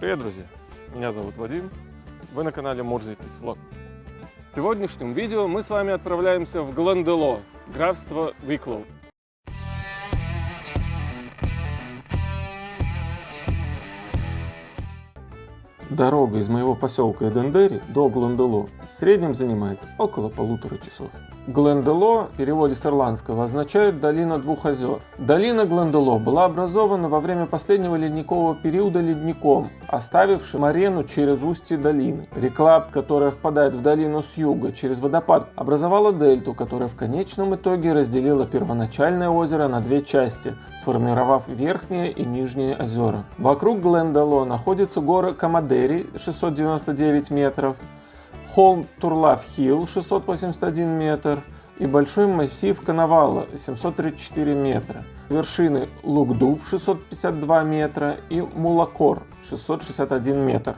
Привет, друзья! Меня зовут Вадим, вы на канале Мурзитис Влог. В сегодняшнем видео мы с вами отправляемся в Глендало, графство Виклоу. Дорога из моего поселка Эдендери до Глендало в среднем занимает около 1,5 часов. Глендало в переводе с ирландского означает «долина двух озер». Долина Глендало была образована во время последнего ледникового периода ледником, оставившим арену через устье долины. Река, которая впадает в долину с юга через водопад, образовала дельту, которая в конечном итоге разделила первоначальное озеро на две части, сформировав верхние и нижние озера. Вокруг Глендало находятся горы Камадери 699 метров, холм Турлав-Хилл 681 метр и большой массив Канавала 734 метра, вершины Лукдув 652 метра и Мулакор 661 метр.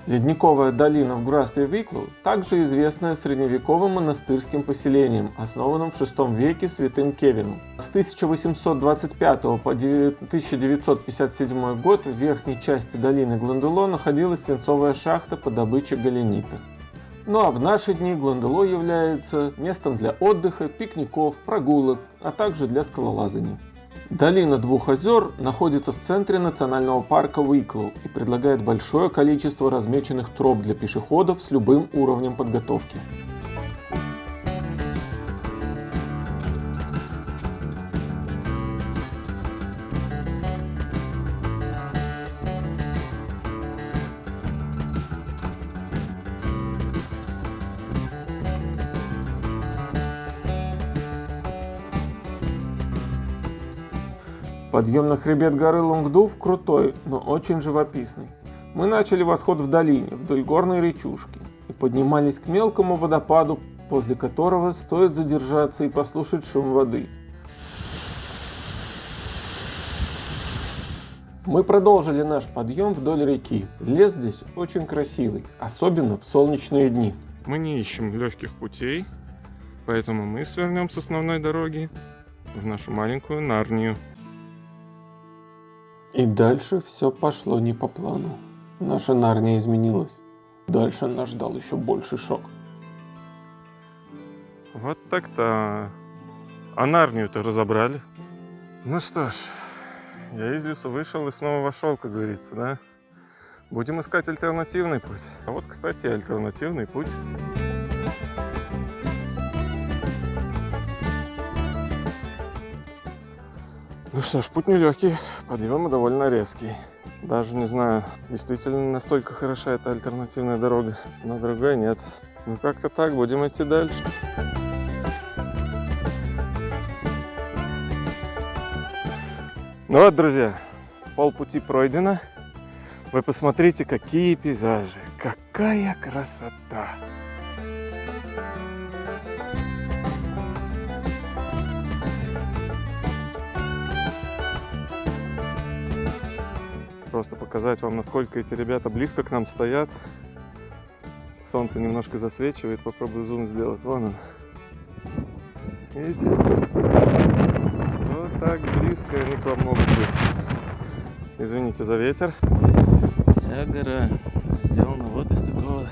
Ледниковая долина в графстве Виклоу также известная средневековым монастырским поселением, основанным в VI веке святым Кевином. С 1825 по 1957 год в верхней части долины Глендало находилась свинцовая шахта по добыче галенита. Ну а в наши дни Глендало является местом для отдыха, пикников, прогулок, а также для скалолазания. Долина двух озер находится в центре национального парка Виклоу и предлагает большое количество размеченных троп для пешеходов с любым уровнем подготовки. Подъем на хребет горы Лунгдув крутой, но очень живописный. Мы начали восход в долине, вдоль горной речушки, и поднимались к мелкому водопаду, возле которого стоит задержаться и послушать шум воды. Мы продолжили наш подъем вдоль реки. Лес здесь очень красивый, особенно в солнечные дни. Мы не ищем легких путей, поэтому мы свернем с основной дороги в нашу маленькую Нарнию. И дальше все пошло не по плану. Наша Нарния изменилась. Дальше нас ждал еще больший шок. Вот так-то. А Нарнию-то разобрали. Ну что ж, я из лесу вышел и снова вошел, как говорится, да? Будем искать альтернативный путь. А вот, кстати, альтернативный путь. Ну что ж, путь нелегкий, подъемы довольно резкий. Даже не знаю, действительно настолько хороша эта альтернативная дорога, но другой нет. Ну как-то так, будем идти дальше. Ну вот, друзья, полпути пройдено. Вы посмотрите, какие пейзажи, какая красота! Просто показать вам, насколько эти ребята близко к нам стоят. Солнце немножко засвечивает, попробую зум сделать. Вон он. Видите? Вот так близко они к вам могут быть. Извините за ветер. Вся гора сделана вот из такого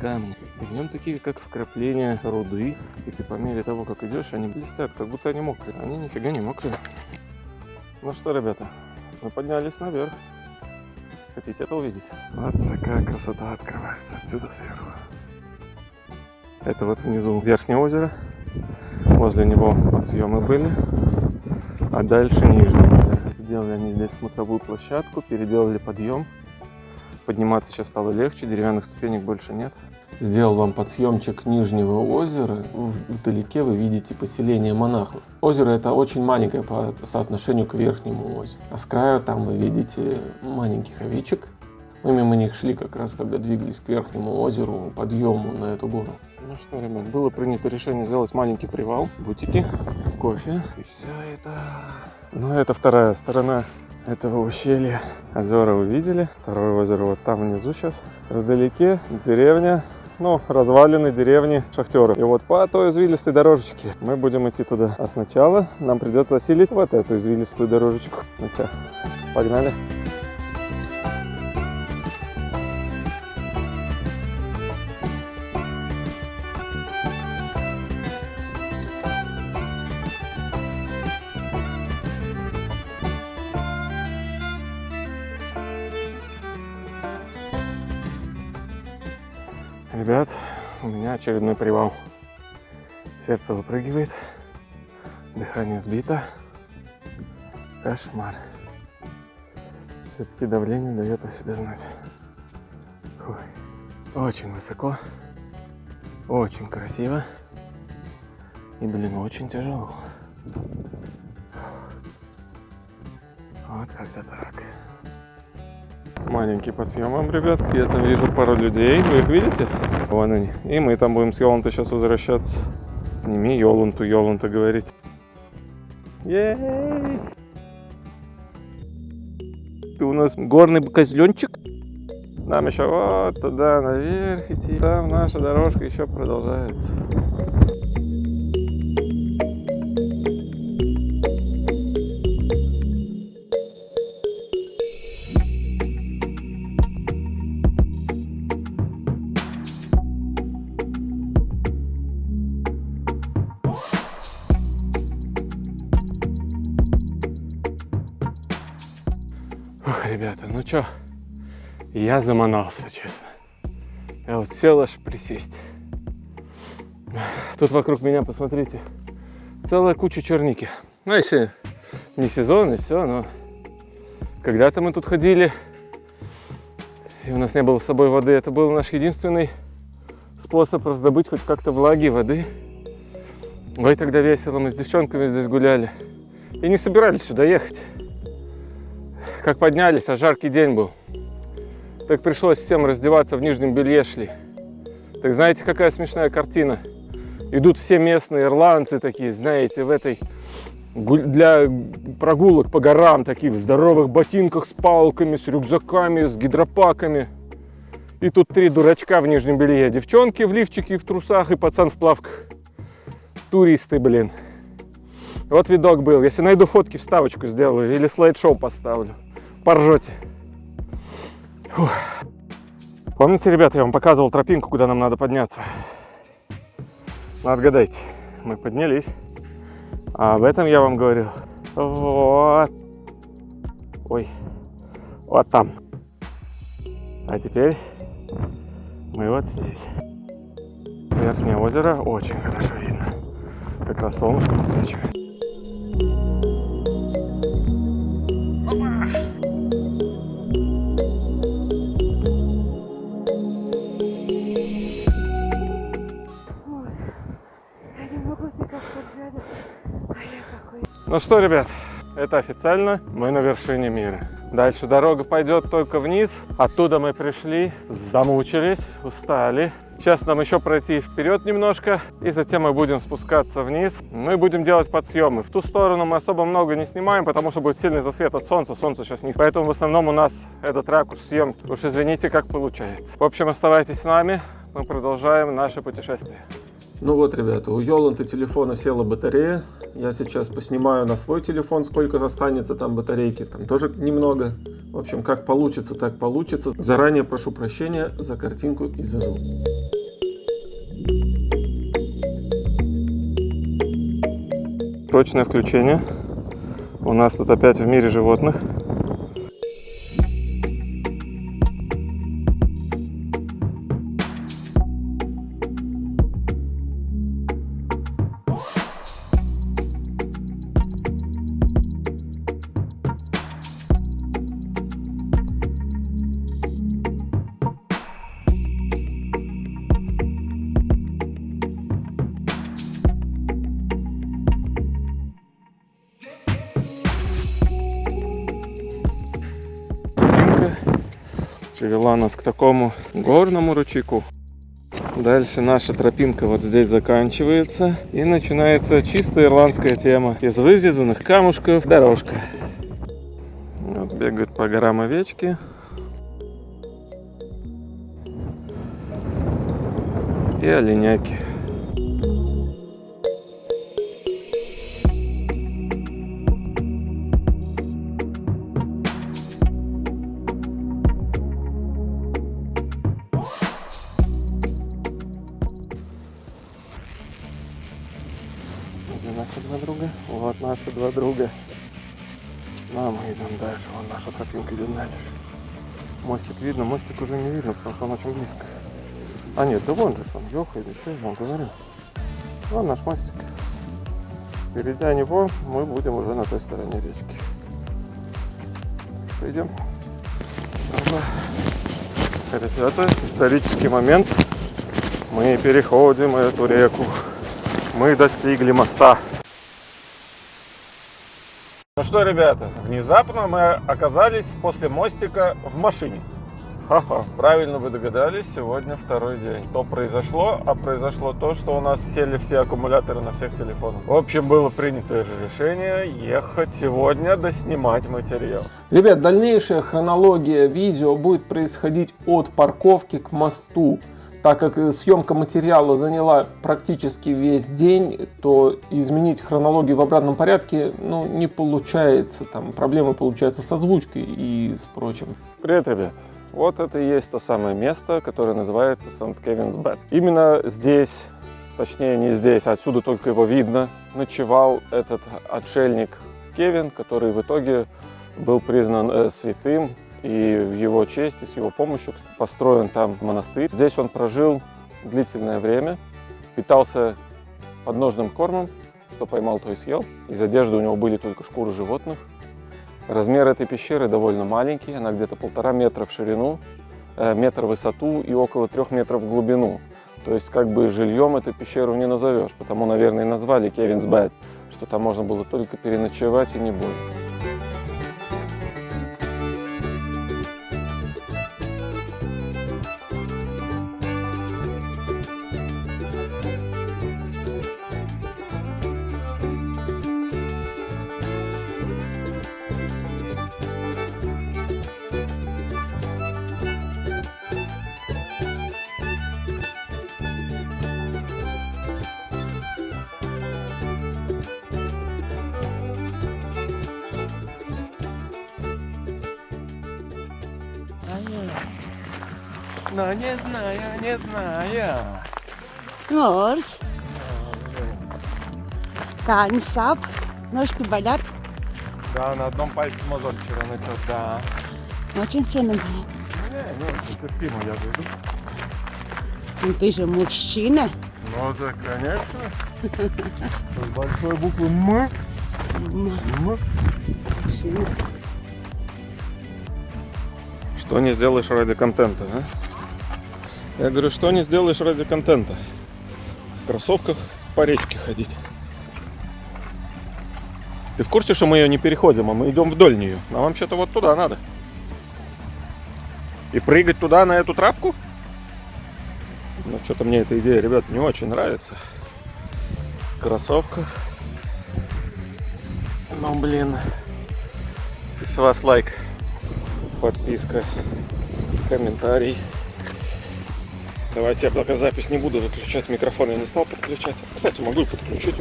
камня. И в нем такие, как вкрапления руды. И ты по мере того, как идешь, они блестят, как будто они мокрые. Они нифига не мокрые. Ну что, ребята, мы поднялись наверх. Хотите это увидеть? Вот такая красота открывается отсюда сверху. Это вот внизу верхнее озеро. Возле него подъемы были. А дальше нижнее озеро. Делали они здесь смотровую площадку, переделали подъем. Подниматься сейчас стало легче, деревянных ступенек больше нет. Сделал вам подсъемчик нижнего озера. Вдалеке вы видите поселение монахов. Озеро это очень маленькое по соотношению к верхнему озеру. А с краю там вы видите маленьких овечек. Мы мимо них шли как раз, когда двигались к верхнему озеру, подъему на эту гору. Ну что, ребят, было принято решение сделать маленький привал, бутики, кофе. И все это. Ну, это вторая сторона этого ущелья. Озера вы видели. Второе озеро вот там внизу сейчас. Вдалеке деревня. Ну, развалины деревни шахтеров. И вот по той извилистой дорожечке мы будем идти туда. А сначала нам придется осилить вот эту извилистую дорожечку. Ну что, погнали. Ребят, у меня очередной привал. Сердце выпрыгивает, дыхание сбито. Кошмар. Все-таки давление дает о себе знать. Фу. Очень высоко, очень красиво и, блин, очень тяжело. Вот как-то так. Маленький подсъем вам, ребят. Я там вижу пару людей. Вы их видите? Вон они. И мы там будем с Йолантой сейчас возвращаться. Сними Йоланту говорить. Ей! Ты у нас горный козленчик. Нам еще вот туда наверх идти. Там наша дорожка еще продолжается. Ох, ребята, ну чё, я заманался, честно. Я вот сел аж присесть. Тут вокруг меня, посмотрите, целая куча черники. Ну, если не сезон и все, но когда-то мы тут ходили, и у нас не было с собой воды. Это был наш единственный способ раздобыть хоть как-то влаги, воды. Ой, тогда весело, мы с девчонками здесь гуляли. И не собирались сюда ехать. Как поднялись, а жаркий день был. Так пришлось всем раздеваться, в нижнем белье шли. Так знаете, какая смешная картина? Идут все местные ирландцы такие, знаете, в этой для прогулок по горам, такие в здоровых ботинках с палками, с рюкзаками, с гидропаками. И тут три дурачка в нижнем белье. Девчонки в лифчике и в трусах, и пацан в плавках. Туристы, блин. Вот видок был. Если найду фотки, вставочку сделаю или слайд-шоу поставлю. Поржете. Фух. Помните, ребята, я вам показывал тропинку, куда нам надо подняться? Ну, отгадайте. Мы поднялись. А об этом я вам говорил. Вот. Ой. Вот там. А теперь мы вот здесь. Верхнее озеро очень хорошо видно. Как раз солнышко подсвечивает. Ну что, ребят, это официально, мы на вершине мира. Дальше дорога пойдет только вниз. Оттуда мы пришли, замучились, устали. Сейчас нам еще пройти вперед немножко, и затем мы будем спускаться вниз. Мы будем делать подсъемы. В ту сторону мы особо много не снимаем, потому что будет сильный засвет от солнца. Солнце сейчас не... Поэтому в основном у нас этот ракурс съемки. Уж извините, как получается. В общем, оставайтесь с нами, мы продолжаем наше путешествие. Ну вот, ребята, у Йоланты телефона села батарея. Я сейчас поснимаю на свой телефон, сколько останется там батарейки. Там тоже немного. В общем, как получится, так получится. Заранее прошу прощения за картинку и за звук. Срочное включение. У нас тут опять в мире животных. Привела нас к такому горному ручейку. Дальше наша тропинка вот здесь заканчивается. И начинается чистая ирландская тема. Из вырезанных камушков дорожка. Вот бегают по горам овечки. И оленяки. Наши два друга. Вот наши два друга. А мы идем дальше. Вон наша тропинка идет дальше. Мостик видно, мостик уже не видно, потому что он очень близко. А нет, да вон же он, ёхай, да что я вам говорю. Вон наш мостик. Перейдя него, мы будем уже на той стороне речки. Пойдем. Ребята, исторический момент. Мы переходим эту реку. Мы достигли моста. Ну что, ребята, внезапно мы оказались после мостика в машине. Ха-ха, правильно вы догадались, сегодня второй день. Что произошло? А произошло то, что у нас сели все аккумуляторы на всех телефонах. В общем, было принято решение ехать сегодня доснимать материал. Ребят, дальнейшая хронология видео будет происходить от парковки к мосту. Так как съемка материала заняла практически весь день, то изменить хронологию в обратном порядке не получается. Там проблемы получаются с озвучкой и с прочим. Привет, ребят! Вот это и есть то самое место, которое называется Сент-Кевинс Бэд. Именно здесь, точнее не здесь, отсюда только его видно, ночевал этот отшельник Кевин, который в итоге был признан святым. И в его честь и с его помощью построен там монастырь. Здесь он прожил длительное время, питался подножным кормом, что поймал, то и съел. Из одежды у него были только шкуры животных. Размер этой пещеры довольно маленький, она где-то 1,5 метра в ширину, метр в высоту и около 3 метров в глубину. То есть как бы жильем эту пещеру не назовешь, потому, наверное, и назвали Кевинс Бэд, что там можно было только переночевать и не более. Но не знаю. Морс. Канцап. Ножки болят. Да, на одном пальце мозоль вчера начал, да. Очень сильно болит. Не, терпимо, я зайду. Ну ты же мужчина. Ну да, конечно. С большой буквы М. Мужчина. Что не сделаешь ради контента, а? Я говорю, что не сделаешь ради контента? В кроссовках по речке ходить. Ты в курсе, что мы ее не переходим, а мы идем вдоль нее? Нам вообще-то вот туда надо. И прыгать туда, на эту травку? Ну, что-то мне эта идея, ребят, не очень нравится. В кроссовках. Ну, блин. С вас лайк, подписка, комментарий. Давайте я пока запись не буду выключать, микрофон я не стал подключать. Кстати, могу и подключить.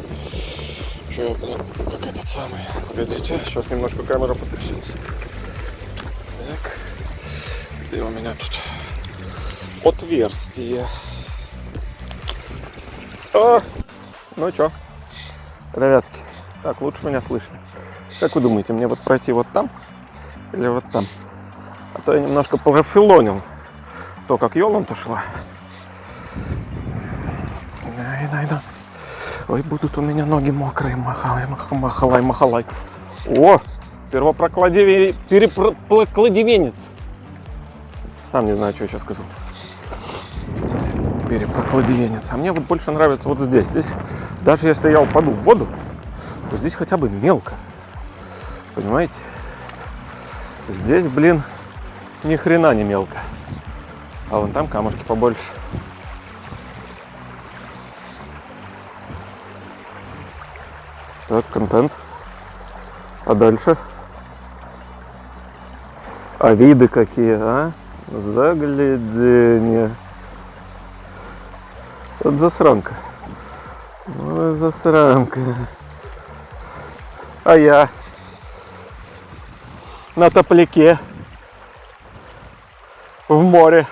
Что, как этот самый. Погодите, сейчас немножко камера потрясется. Так. Где у меня тут отверстие? О! Ну чё, ребятки, так лучше меня слышно. Как вы думаете, мне вот пройти вот там или вот там? А то я немножко профилонил то, как Йоланта шла. Да. Ой, будут у меня ноги мокрые, махалай. О, перепрокладивенец. Сам не знаю, что я сейчас сказал. Перепрокладивенец. А мне вот больше нравится вот здесь. Здесь, даже если я упаду в воду, то здесь хотя бы мелко. Понимаете? Здесь, блин, ни хрена не мелко. А вон там камушки побольше. Так, контент. А дальше? А виды какие, а? Загляденье. Вот засранка. Ну, засранка. А я на топляке в море.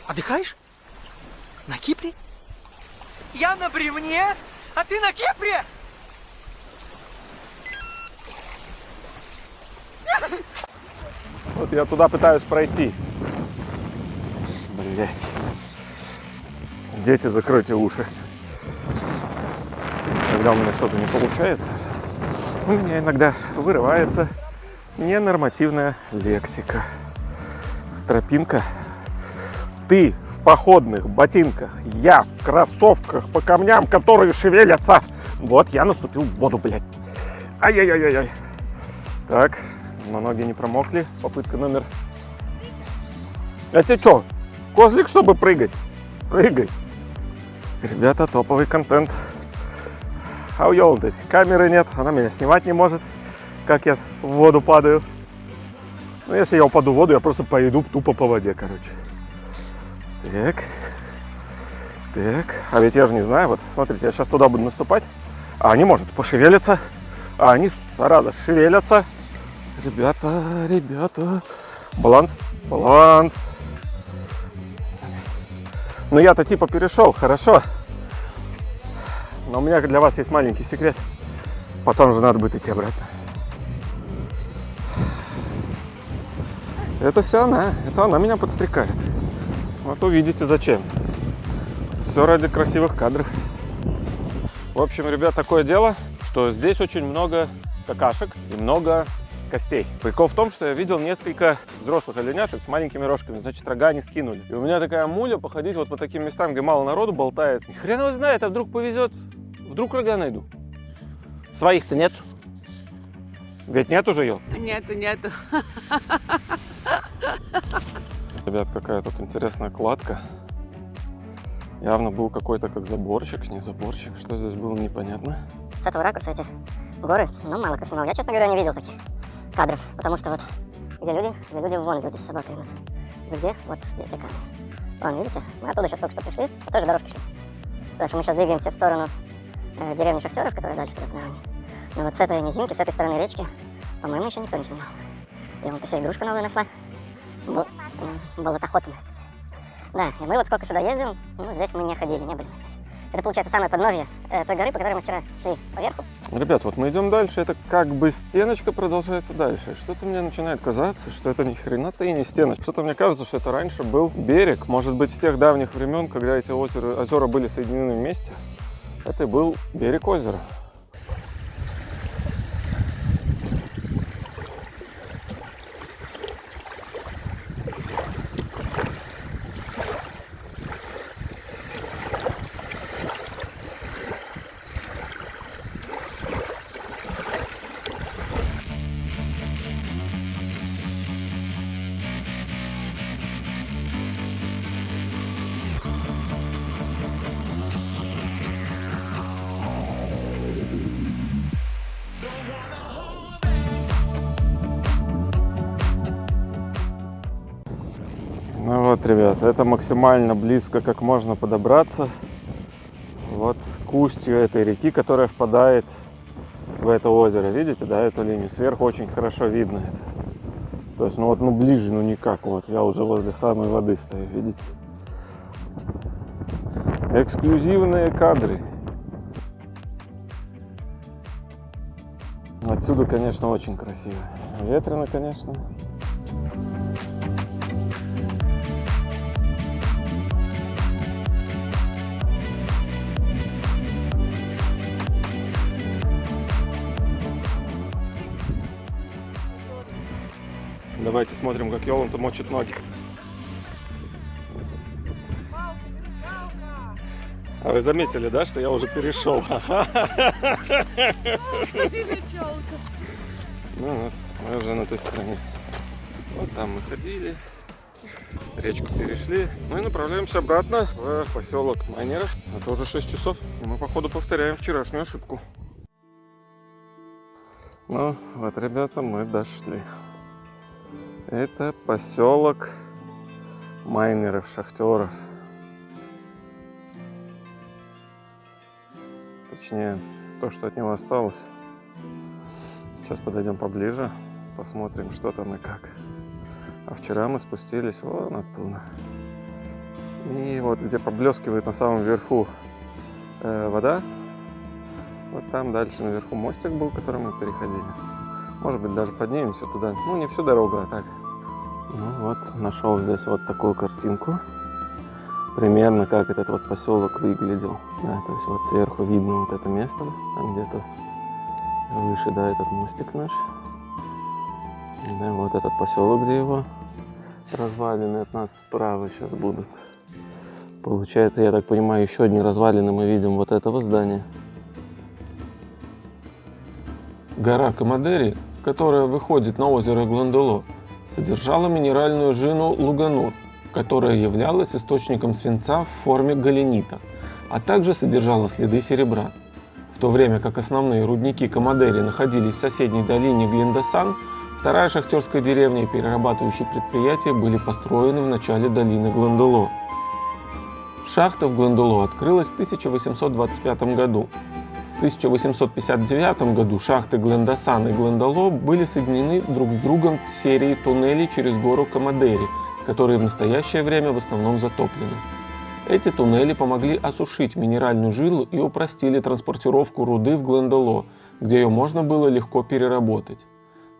Отдыхаешь? На Кипре? Я на бревне, а ты на Кипре? Вот я туда пытаюсь пройти. Блять. Дети, закройте уши. Когда у меня что-то не получается, у меня иногда вырывается ненормативная лексика. Тропинка. Ты в походных ботинках, я в кроссовках по камням, которые шевелятся. Вот я наступил в воду, блядь. Ай-яй-яй-яй. Так, но ноги не промокли. Попытка номер... А ты что, козлик, чтобы прыгать? Прыгай. Ребята, топовый контент. А у ёлки камеры нет, она меня снимать не может, как я в воду падаю. Ну, если я упаду в воду, я просто пойду тупо по воде, короче. Так. Так. А ведь я же не знаю, вот, смотрите, я сейчас туда буду наступать, а они, может, пошевелятся, а они, зараза, шевелятся. Ребята. Баланс. Ну, я-то типа перешел, хорошо. Но у меня для вас есть маленький секрет. Потом же надо будет идти обратно. Это все она. Это она меня подстрекает. Вот увидите зачем. Все ради красивых кадров. В общем, ребят, такое дело, что здесь очень много какашек и много костей. Прикол в том, что я видел несколько взрослых оленяшек с маленькими рожками, значит, рога они скинули. И у меня такая муля походить вот по таким местам, где мало народу болтает. И хрен его знает, а вдруг повезет, вдруг рога найду. Своих-то нет. Ведь нет уже ее? Нету. Ребят, какая тут интересная кладка. Явно был какой-то как заборчик, не заборчик. Что здесь было, непонятно. С этого ракурса эти горы, ну, мало кто снимал. Я, честно говоря, не видел таких кадров, потому что вот где люди, вон люди с собакой идут. Где? Вот здесь камни. Вон, видите? Мы оттуда сейчас только что пришли, по той же дорожке шли. Так что мы сейчас двигаемся в сторону деревни Шахтеров, которая дальше туда к Нароне. Но вот с этой низинки, с этой стороны речки, по-моему, еще никто не снимал. Я вон себе игрушку новую нашла. Болотоход у нас. Да, и мы вот сколько сюда ездим, ну, здесь мы не ходили, не были мы здесь. Это, получается, самое подножье той горы, по которой мы вчера шли поверху. Ребят, вот мы идем дальше, это как бы стеночка продолжается дальше. Что-то мне начинает казаться, что это ни хрена-то и не стеночка. Что-то мне кажется, что это раньше был берег. Может быть, с тех давних времен, когда эти озера были соединены вместе, это был берег озера. Ну вот, ребят, это максимально близко, как можно подобраться. Вот к устью этой реки, которая впадает в это озеро. Видите, да, эту линию? Сверху очень хорошо видно это. То есть, ну ближе, ну никак. Вот, я уже возле самой воды стою, видите? Эксклюзивные кадры. Отсюда, конечно, очень красиво. Ветрено, конечно. Давайте смотрим, как Йоланта мочит ноги. А вы заметили, да, что я уже перешел? Ну вот, мы уже на той стороне. Вот там мы ходили, речку перешли. Ну и направляемся обратно в поселок Майнеров. Это уже 6 часов. И мы, походу, повторяем вчерашнюю ошибку. Ну вот, ребята, мы дошли. Это поселок майнеров, шахтеров. Точнее, то, что от него осталось. Сейчас подойдем поближе, посмотрим, что там и как. А вчера мы спустились вон оттуда. И вот где поблескивает на самом верху вода, вот там дальше наверху мостик был, который мы переходили. Может быть, даже поднимемся туда. Ну, не всю дорогу, а так. Ну вот, нашел здесь вот такую картинку. примерно, как этот вот поселок выглядел. Да, то есть вот сверху видно вот это место, там где-то выше, да, этот мостик наш. Да, вот этот поселок, где его развалины от нас справа сейчас будут. Получается, я так понимаю, еще одни развалины мы видим вот этого здания. Гора Камадери, которая выходит на озеро Гландоло, содержала минеральную жину луганур, которая являлась источником свинца в форме галенита, а также содержала следы серебра. В то время как основные рудники Камадери находились в соседней долине Глиндасан, вторая шахтерская деревня и перерабатывающие предприятия были построены в начале долины Гландоло. Шахта в Гландоло открылась в 1825 году. В 1859 году шахты Глендасан и Глендоло были соединены друг с другом серией туннелей через гору Камадери, которые в настоящее время в основном затоплены. Эти туннели помогли осушить минеральную жилу и упростили транспортировку руды в Глендоло, где ее можно было легко переработать.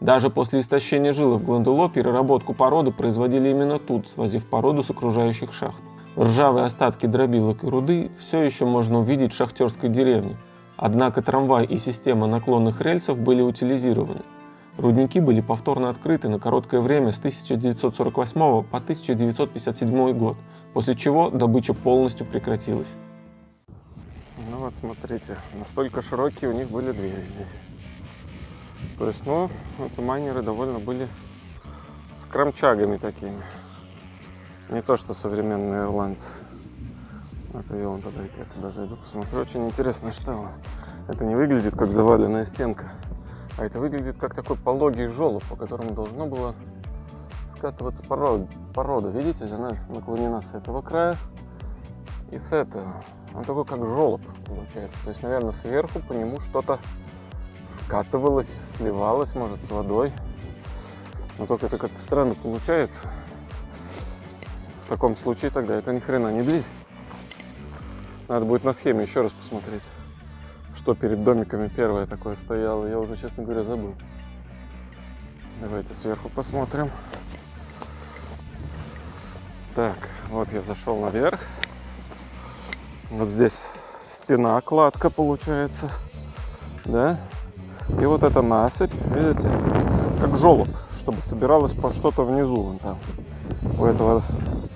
Даже после истощения жилы в Глендоло переработку породы производили именно тут, свозив породу с окружающих шахт. Ржавые остатки дробилок и руды все еще можно увидеть в шахтерской деревне. Однако трамвай и система наклонных рельсов были утилизированы. Рудники были повторно открыты на короткое время с 1948 по 1957 год, после чего добыча полностью прекратилась. Ну вот смотрите, настолько широкие у них были двери здесь. То есть, ну, эти майнеры довольно были скромчагами такими. Не то, что современные ирландцы. Это я вон туда, я туда зайду, посмотрю. Очень интересно, что это не выглядит как заваленная стенка, а это выглядит как такой пологий желоб, по которому должно было скатываться порода. Видите, она наклонена с этого края и с этого. Он такой как желоб получается. То есть, наверное, сверху по нему что-то скатывалось, сливалось, может, с водой. Но только это как-то странно получается. В таком случае тогда это ни хрена не дверь. Надо будет на схеме еще раз посмотреть, что перед домиками первое такое стояло. Я уже, честно говоря, забыл. Давайте сверху посмотрим. Так, вот я зашел наверх. Вот здесь стена, кладка получается. Да? И вот эта насыпь, видите, как желоб, чтобы собиралось по что-то внизу, вон там. У этого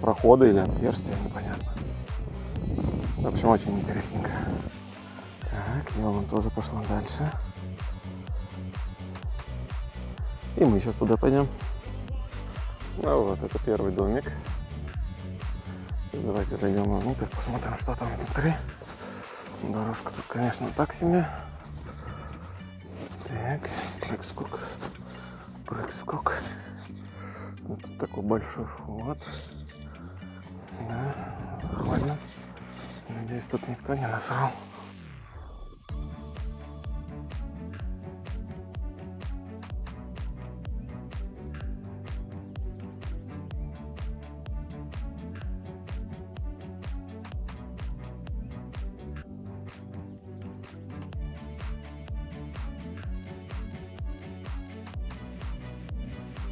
прохода или отверстия, непонятно. В общем, очень интересненько. Так, я вон тоже пошла дальше. И мы сейчас туда пойдем. Ну вот, это первый домик. Давайте зайдем внутрь, посмотрим, что там внутри. Дорожка тут, конечно, так себе. Так, прыг-скок. Прыг-скок. Вот тут такой большой вход. Да, заходим. Надеюсь, тут никто не насрал.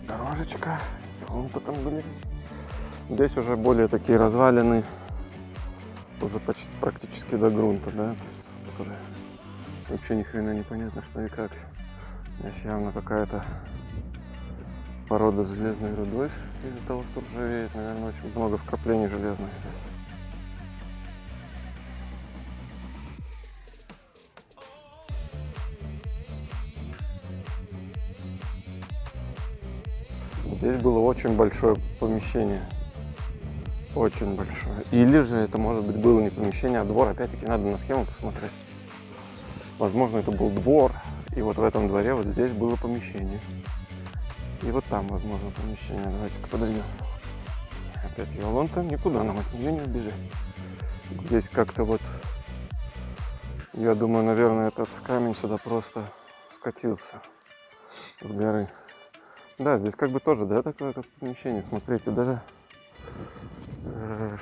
Дорожечка. Вон потом были. Здесь уже более такие развалины. Уже почти практически до грунта, да, то есть тут уже вообще ни хрена непонятно, что и как. Здесь явно какая-то порода с железной рудой из-за того, что ржавеет. Наверное, очень много вкраплений железных здесь. Здесь было очень большое помещение. Очень большое. Или же это, может быть, было не помещение, а двор. Опять-таки надо на схему посмотреть. Возможно, это был двор. И вот в этом дворе вот здесь было помещение. И вот там, возможно, помещение. Давайте-ка подойдем. Опять Йоланта. Никуда нам от нее не убежать. Здесь как-то вот... Я думаю, наверное, этот камень сюда просто скатился с горы. Да, здесь как бы тоже, да, такое как помещение. Смотрите, даже...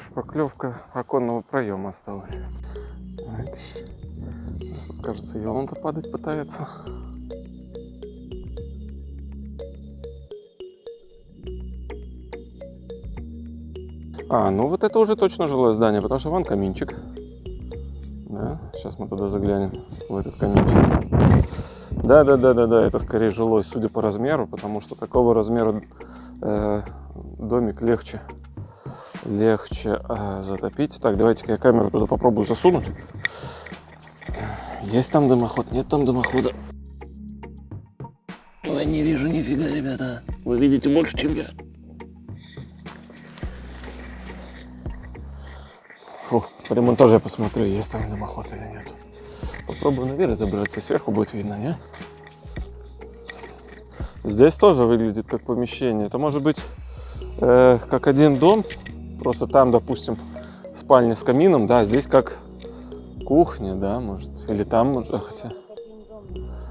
шпаклевка оконного проема осталась. Так. Тут, кажется, Йоланта падать пытается. А, ну вот это уже точно жилое здание, потому что вон каминчик. Да, сейчас мы туда заглянем, в этот каминчик. Да, это скорее жилой, судя по размеру, потому что такого размера домик легче затопить. Так, давайте-ка я камеру туда попробую засунуть. Есть там дымоход, нет там дымохода. Ой, не вижу нифига, ребята. Вы видите больше, чем я. Фу, при монтаже я посмотрю, есть там дымоход или нет. Попробую наверх забраться, сверху будет видно, не? Здесь тоже выглядит как помещение. Это может быть как один дом, просто там, допустим, спальня с камином, да, здесь как кухня, да, может, или там, может, хотя...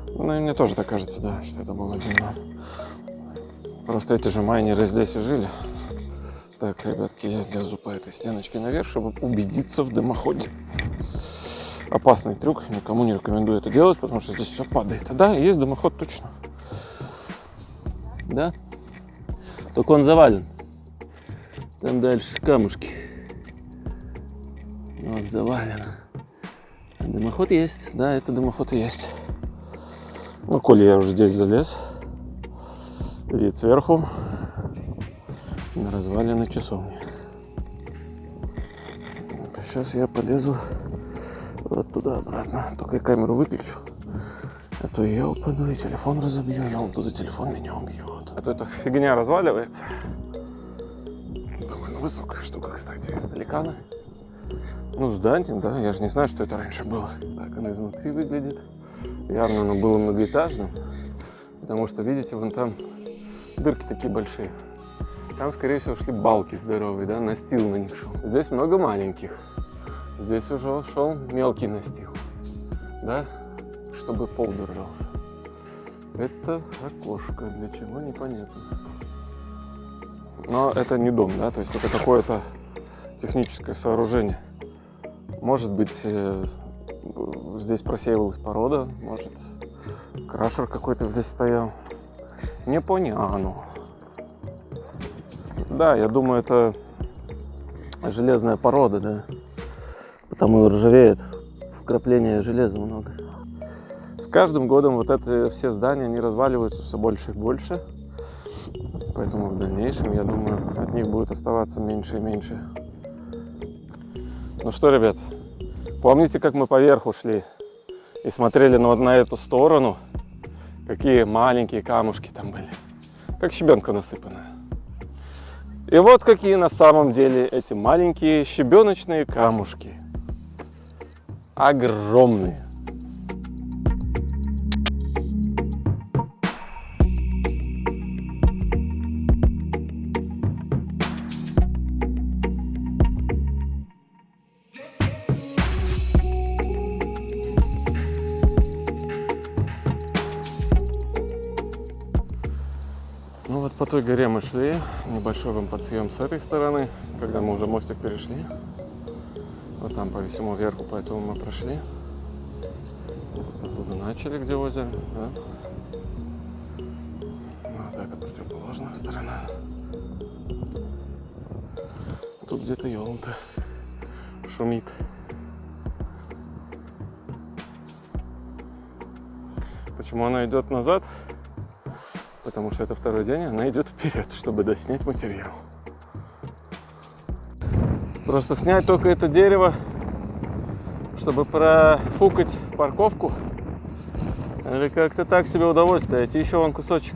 Ну, и мне тоже так кажется, да, что это был один дом. Просто эти же майнеры здесь и жили. Так, ребятки, я лезу по этой стеночке наверх, чтобы убедиться в дымоходе. Опасный трюк, никому не рекомендую это делать, потому что здесь все падает. Да, есть дымоход точно. Да? Только он завален. Там дальше камушки. Вот, завалено. Дымоход есть, да, это дымоход и есть. Ну, коли я уже здесь залез, вид сверху на развалины часовни. Вот, сейчас я полезу вот туда обратно. Только я камеру выключу, а то я упаду и телефон разобью. Елку за телефон меня убьет. А то эта фигня разваливается. Довольно высокая штука, кстати, издалека. Ну, здание, да, я же не знаю, что это раньше было. Так оно изнутри выглядит. Явно оно было многоэтажным, потому что, видите, вон там дырки такие большие. Там, скорее всего, шли балки здоровые, да, настил на них шел. Здесь много маленьких. Здесь уже шел мелкий настил, да, чтобы пол держался. Это окошко, для чего непонятно. Но это не дом, да, то есть это какое-то техническое сооружение. Может быть, здесь просеивалась порода, может, крашер какой-то здесь стоял. Непонятно. Да, я думаю, это железная порода, да. Потому и ржавеет. Вкрапления железа много. С каждым годом вот эти все здания, они разваливаются все больше и больше. Поэтому в дальнейшем, я думаю, от них будет оставаться меньше и меньше. Ну что, ребят, помните, как мы поверху шли и смотрели на эту сторону? Какие маленькие камушки там были. Как щебенка насыпанная. И вот какие на самом деле эти маленькие щебеночные камушки. Огромные. Ну вот по той горе мы шли, небольшой вам подсъем с этой стороны, когда мы уже мостик перешли. Вот там по всему верху, поэтому мы прошли. Вот оттуда начали, где озеро, да? Вот это противоположная сторона. Тут где-то елка шумит. Почему она идет назад? Потому что это второй день, она идет вперед, чтобы доснять материал. Просто снять только это дерево, чтобы профукать парковку, или как-то так себе удовольствие. Идти еще вон кусочек.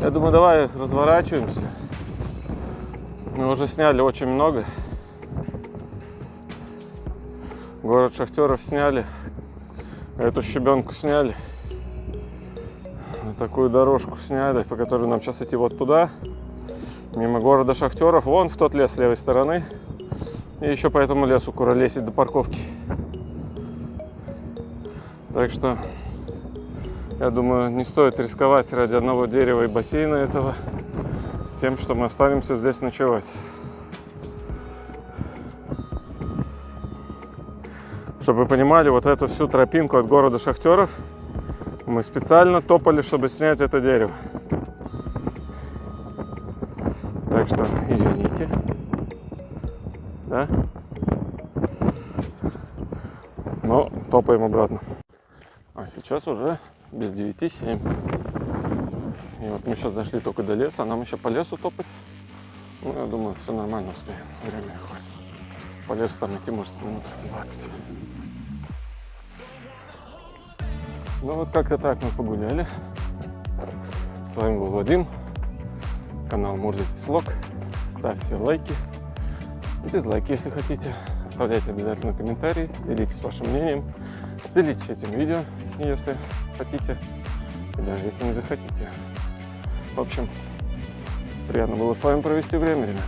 Я думаю, давай разворачиваемся. Мы уже сняли очень много. Город шахтеров сняли, эту щебенку сняли. Такую дорожку сняли, по которой нам сейчас идти вот туда, мимо города шахтеров, вон в тот лес с левой стороны, и еще по этому лесу куролесить до парковки. Так что, я думаю, не стоит рисковать ради одного дерева и бассейна этого тем, что мы останемся здесь ночевать. Чтобы вы понимали, вот эту всю тропинку от города шахтеров мы специально топали, чтобы снять это дерево. Так что, извините. Да? Но топаем обратно. А сейчас уже без 9:07. И вот мы сейчас дошли только до леса, а нам еще по лесу топать. Ну, я думаю, все нормально успеем. Время хватит. По лесу там идти может минут 20. Ну вот как-то так мы погуляли. С вами был Вадим. Канал Мурзитис Влог. Ставьте лайки. Дизлайки, если хотите. Оставляйте обязательно комментарии. Делитесь вашим мнением. Делитесь этим видео, если хотите. И даже если не захотите. В общем, приятно было с вами провести время, ребята.